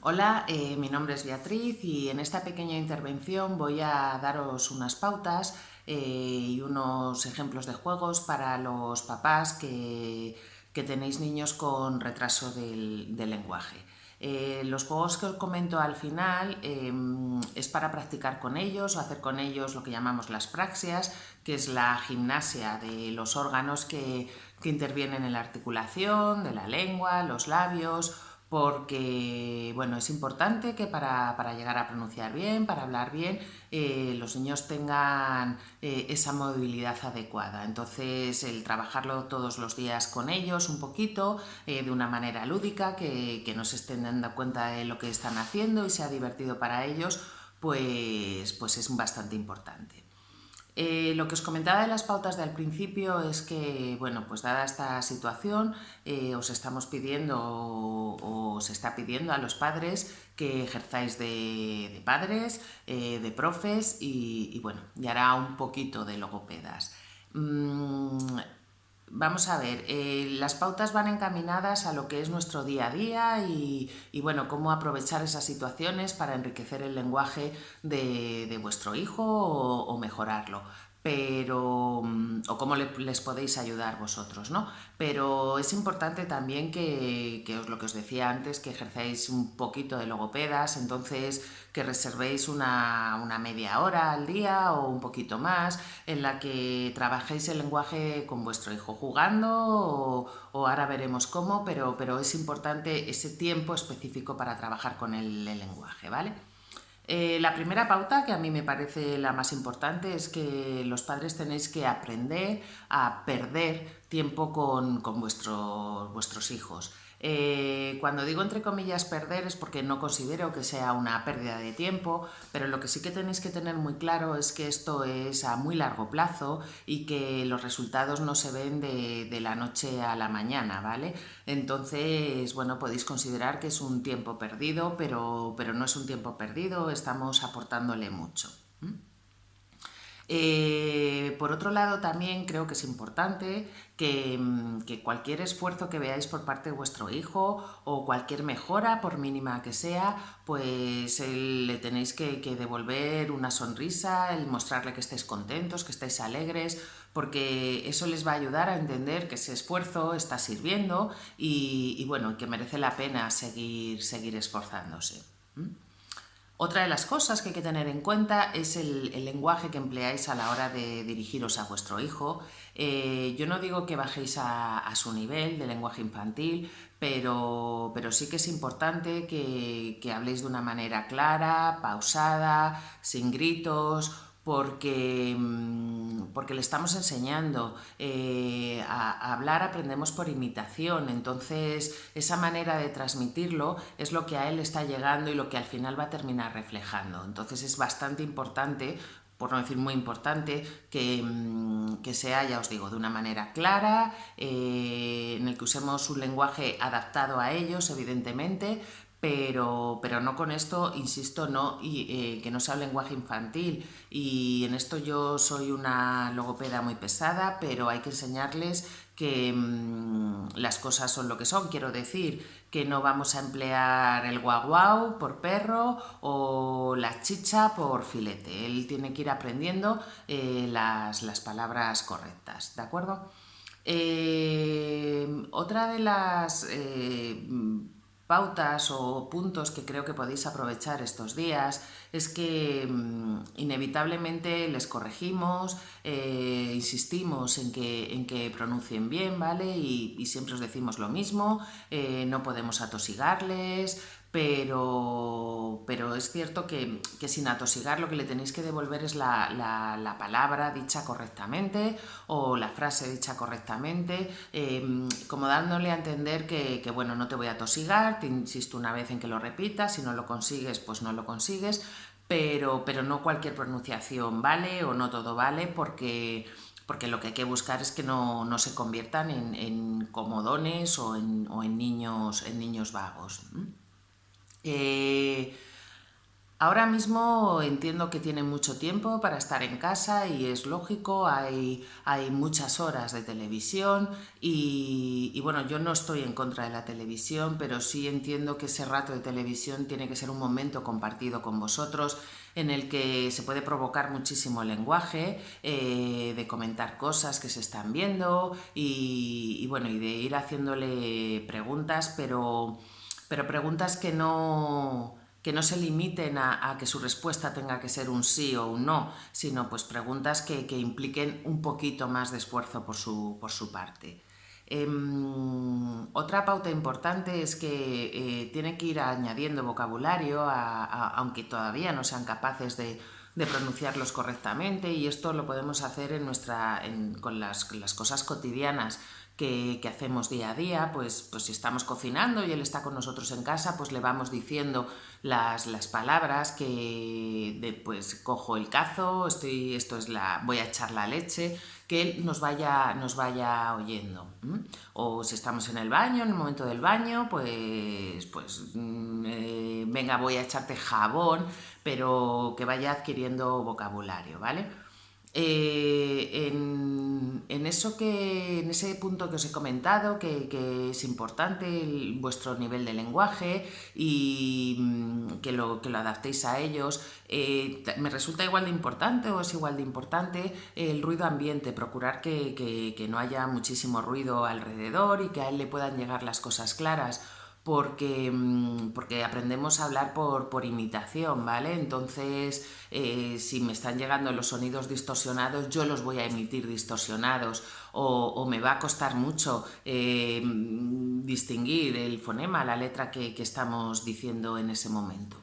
Hola, mi nombre es Beatriz y en esta pequeña intervención voy a daros unas pautas y unos ejemplos de juegos para los papás que tenéis niños con retraso del lenguaje. Los juegos que os comento al final es para practicar con ellos o hacer con ellos lo que llamamos las praxias, que es la gimnasia de los órganos que intervienen en la articulación, de la lengua, los labios, porque bueno, es importante que para llegar a pronunciar bien, para hablar bien, los niños tengan esa movilidad adecuada. Entonces, el trabajarlo todos los días con ellos un poquito, de una manera lúdica, que no se estén dando cuenta de lo que están haciendo y sea divertido para ellos, pues es bastante importante. Lo que os comentaba de las pautas del principio es que, bueno, pues dada esta situación, os estamos pidiendo o se está pidiendo a los padres que ejerzáis de padres, de profes y, bueno, y hará un poquito de logopedas. Vamos a ver, las pautas van encaminadas a lo que es nuestro día a día y, bueno, cómo aprovechar esas situaciones para enriquecer el lenguaje de vuestro hijo o mejorarlo. Pero, o cómo les podéis ayudar vosotros, ¿no? Pero es importante también que lo que os decía antes, que ejercéis un poquito de logopedas, entonces que reservéis una media hora al día o un poquito más en la que trabajéis el lenguaje con vuestro hijo jugando o ahora veremos cómo, pero es importante ese tiempo específico para trabajar con el lenguaje, ¿vale? La primera pauta, que a mí me parece la más importante, es que los padres tenéis que aprender a perder tiempo con vuestros hijos. Cuando digo entre comillas perder es porque no considero que sea una pérdida de tiempo, pero lo que sí que tenéis que tener muy claro es que esto es a muy largo plazo y que los resultados no se ven de la noche a la mañana, ¿vale? Entonces, bueno, podéis considerar que es un tiempo perdido, pero no es un tiempo perdido, estamos aportándole mucho. Por otro lado, también creo que es importante que cualquier esfuerzo que veáis por parte de vuestro hijo o cualquier mejora, por mínima que sea, pues le tenéis que devolver una sonrisa, el mostrarle que estáis contentos, que estáis alegres, porque eso les va a ayudar a entender que ese esfuerzo está sirviendo y bueno, que merece la pena seguir esforzándose. Otra de las cosas que hay que tener en cuenta es el lenguaje que empleáis a la hora de dirigiros a vuestro hijo. Yo no digo que bajéis a su nivel de lenguaje infantil, pero sí que es importante que habléis de una manera clara, pausada, sin gritos, porque le estamos enseñando a hablar, aprendemos por imitación, entonces esa manera de transmitirlo es lo que a él está llegando y lo que al final va a terminar reflejando. Entonces es bastante importante, por no decir muy importante, que sea, ya os digo, de una manera clara, en el que usemos un lenguaje adaptado a ellos, evidentemente, pero no con esto, insisto, no, que no sea un lenguaje infantil. Y en esto yo soy una logopeda muy pesada, pero hay que enseñarles que las cosas son lo que son. Quiero decir que no vamos a emplear el guau guau por perro o la chicha por filete. Él tiene que ir aprendiendo las palabras correctas, ¿de acuerdo? Otra de las pautas o puntos que creo que podéis aprovechar estos días es que inevitablemente les corregimos, insistimos en que pronuncien bien, ¿vale? Y siempre os decimos lo mismo, no podemos atosigarles, pero es cierto que sin atosigar lo que le tenéis que devolver es la palabra dicha correctamente o la frase dicha correctamente, como dándole a entender que, bueno, no te voy a atosigar, te insisto una vez en que lo repitas, si no lo consigues, pues no lo consigues, pero no cualquier pronunciación vale o no todo vale porque lo que hay que buscar es que no se conviertan en comodones o en niños vagos. Eh, Ahora mismo entiendo que tienen mucho tiempo para estar en casa y es lógico, hay muchas horas de televisión y bueno, yo no estoy en contra de la televisión, pero sí entiendo que ese rato de televisión tiene que ser un momento compartido con vosotros en el que se puede provocar muchísimo lenguaje, de comentar cosas que se están viendo y bueno, y de ir haciéndole preguntas, pero preguntas que no se limiten a que su respuesta tenga que ser un sí o un no, sino pues preguntas que impliquen un poquito más de esfuerzo por su parte. Otra pauta importante es que tienen que ir añadiendo vocabulario, aunque todavía no sean capaces de pronunciarlos correctamente, y esto lo podemos hacer con las cosas cotidianas que hacemos día a día, pues si estamos cocinando y él está con nosotros en casa, pues le vamos diciendo las palabras pues cojo el cazo, voy a echar la leche, que él nos vaya oyendo. O si estamos en el baño, en el momento del baño, venga, voy a echarte jabón, pero que vaya adquiriendo vocabulario, ¿vale? En ese punto que os he comentado, que es importante vuestro nivel de lenguaje y que lo adaptéis a ellos, me resulta igual de importante o es igual de importante el ruido ambiente, procurar que no haya muchísimo ruido alrededor y que a él le puedan llegar las cosas claras. Porque aprendemos a hablar por imitación, ¿vale? Entonces, si me están llegando los sonidos distorsionados, yo los voy a emitir distorsionados o me va a costar mucho distinguir el fonema, la letra que estamos diciendo en ese momento.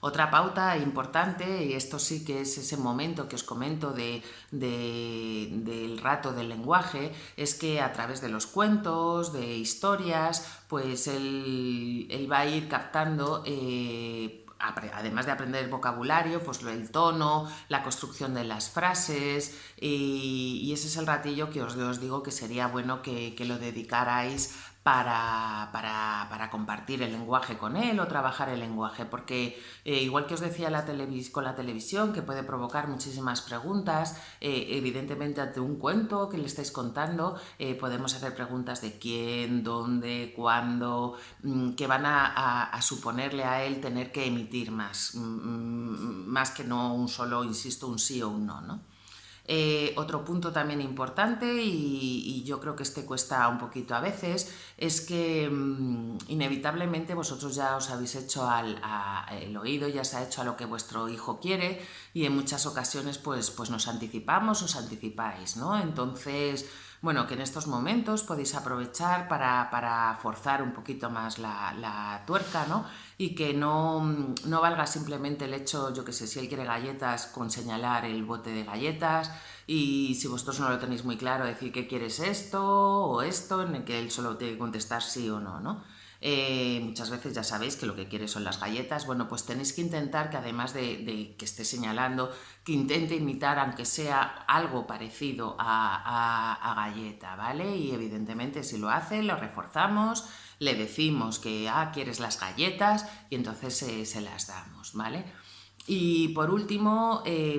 Otra pauta importante, y esto sí que es ese momento que os comento del rato del lenguaje, es que a través de los cuentos, de historias, pues él va a ir captando, además de aprender vocabulario, pues el tono, la construcción de las frases, y ese es el ratillo que os digo que sería bueno que lo dedicarais para compartir el lenguaje con él o trabajar el lenguaje, porque igual que os decía con la televisión, que puede provocar muchísimas preguntas, evidentemente ante un cuento que le estáis contando, podemos hacer preguntas de quién, dónde, cuándo, que van a suponerle a él tener que emitir más que no un solo, insisto, un sí o un no, ¿no? Otro punto también importante, y yo creo que este cuesta un poquito a veces, es que inevitablemente vosotros ya os habéis hecho el oído, ya se ha hecho a lo que vuestro hijo quiere, y en muchas ocasiones pues nos anticipamos, os anticipáis, ¿no? Entonces, bueno, que en estos momentos podéis aprovechar para forzar un poquito más la tuerca, ¿no? Y que no valga simplemente el hecho, yo que sé, si él quiere galletas, con señalar el bote de galletas, y si vosotros no lo tenéis muy claro, decir que quieres esto o esto, en el que él solo tiene que contestar sí o no, ¿no? Muchas veces ya sabéis que lo que quiere son las galletas. Bueno, pues tenéis que intentar que además de que esté señalando, que intente imitar aunque sea algo parecido a galleta, ¿vale? Y evidentemente si lo hace, lo reforzamos, le decimos que quieres las galletas y entonces se las damos, ¿vale? Y por último, el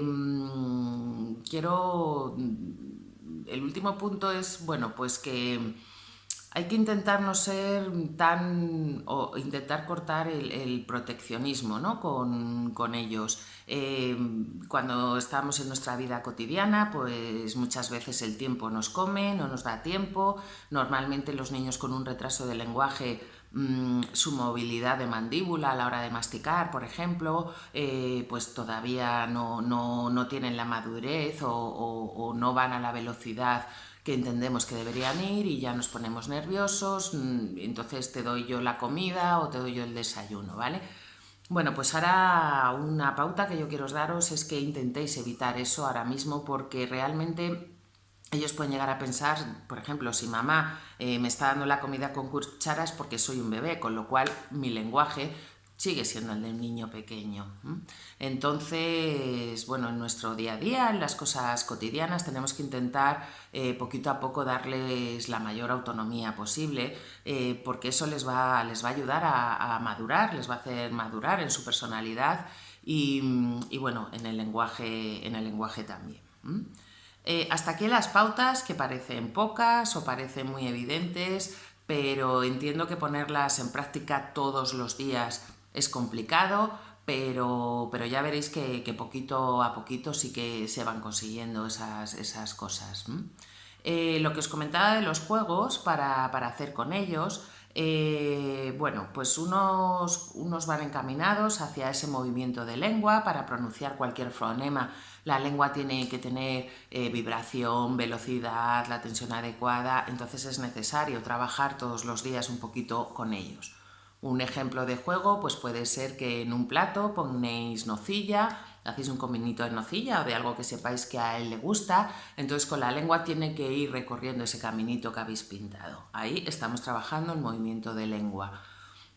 último punto es, bueno, pues que hay que intentar no ser o intentar cortar el proteccionismo, ¿no? con ellos. Cuando estamos en nuestra vida cotidiana, pues muchas veces el tiempo nos come, no nos da tiempo. Normalmente los niños con un retraso de lenguaje, su movilidad de mandíbula a la hora de masticar, por ejemplo, pues todavía no tienen la madurez o no van a la velocidad que entendemos que deberían ir, y ya nos ponemos nerviosos, entonces te doy yo la comida o te doy yo el desayuno, ¿vale? Bueno, pues ahora una pauta que yo quiero daros es que intentéis evitar eso ahora mismo, porque realmente ellos pueden llegar a pensar, por ejemplo, si mamá me está dando la comida con cuchara es porque soy un bebé, con lo cual mi lenguaje sigue siendo el de un niño pequeño. Entonces, bueno, en nuestro día a día, en las cosas cotidianas, tenemos que intentar poquito a poco darles la mayor autonomía posible, porque eso les va a ayudar a madurar, les va a hacer madurar en su personalidad y bueno, en el lenguaje también. Hasta aquí las pautas, que parecen pocas o parecen muy evidentes, pero entiendo que ponerlas en práctica todos los días es complicado, pero ya veréis que poquito a poquito sí que se van consiguiendo esas cosas. Lo que os comentaba de los juegos para hacer con ellos, bueno, pues unos van encaminados hacia ese movimiento de lengua para pronunciar cualquier fonema. La lengua tiene que tener vibración, velocidad, la tensión adecuada, entonces es necesario trabajar todos los días un poquito con ellos. Un ejemplo de juego pues puede ser que en un plato ponéis nocilla, hacéis un cominito de nocilla o de algo que sepáis que a él le gusta, entonces con la lengua tiene que ir recorriendo ese caminito que habéis pintado. Ahí estamos trabajando el movimiento de lengua.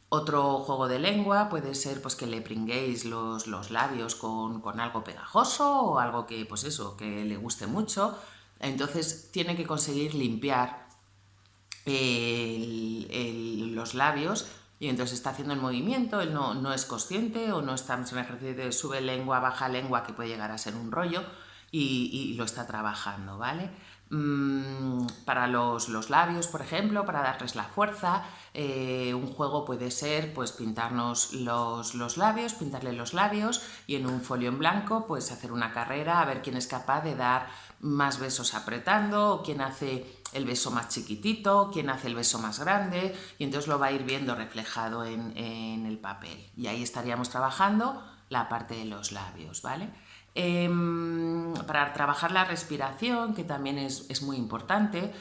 Otro juego de lengua puede ser pues, que le pringuéis los labios con algo pegajoso o algo que, pues eso, que le guste mucho. Entonces tiene que conseguir limpiar los labios y entonces está haciendo el movimiento, él no es consciente o no está en un ejercicio de sube lengua, baja lengua, que puede llegar a ser un rollo y lo está trabajando, ¿vale? Para los labios, por ejemplo, para darles la fuerza, un juego puede ser pues pintarnos los labios, pintarle los labios y en un folio en blanco pues hacer una carrera a ver quién es capaz de dar más besos apretando o quién hace el beso más chiquitito, quién hace el beso más grande y entonces lo va a ir viendo reflejado en el papel y ahí estaríamos trabajando la parte de los labios, ¿vale? Para trabajar la respiración, que también es muy importante,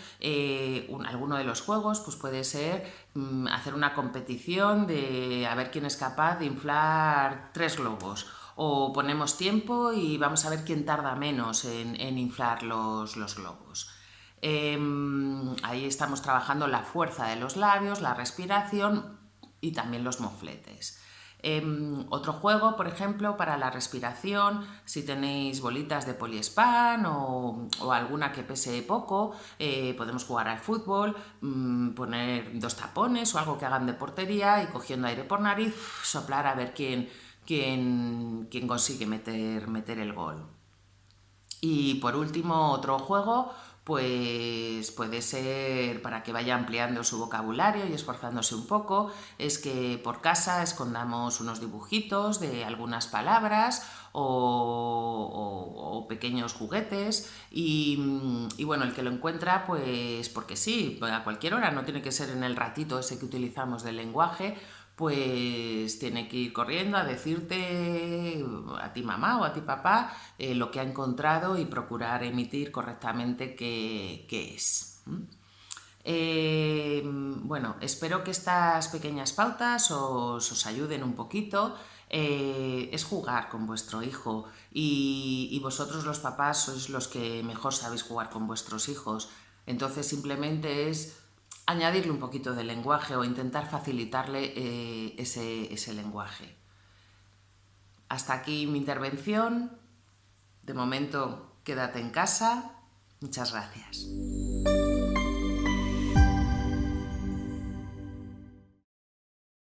alguno de los juegos pues puede ser hacer una competición de a ver quién es capaz de inflar 3 globos o ponemos tiempo y vamos a ver quién tarda menos en inflar los globos. Ahí estamos trabajando la fuerza de los labios, la respiración y también los mofletes. Otro juego, por ejemplo, para la respiración, si tenéis bolitas de poliespan o alguna que pese poco, podemos jugar al fútbol, poner 2 tapones o algo que hagan de portería y cogiendo aire por nariz, soplar a ver quién consigue meter el gol. Y por último, otro juego, pues puede ser para que vaya ampliando su vocabulario y esforzándose un poco, es que por casa escondamos unos dibujitos de algunas palabras o pequeños juguetes y bueno, el que lo encuentra, pues porque sí, a cualquier hora, no tiene que ser en el ratito ese que utilizamos del lenguaje, pues tiene que ir corriendo a decirte a ti mamá o a ti papá lo que ha encontrado y procurar emitir correctamente qué es. Bueno, espero que estas pequeñas pautas os ayuden un poquito. Es jugar con vuestro hijo y vosotros los papás sois los que mejor sabéis jugar con vuestros hijos. Entonces simplemente es añadirle un poquito de lenguaje o intentar facilitarle ese lenguaje. Hasta aquí mi intervención. De momento, quédate en casa. Muchas gracias.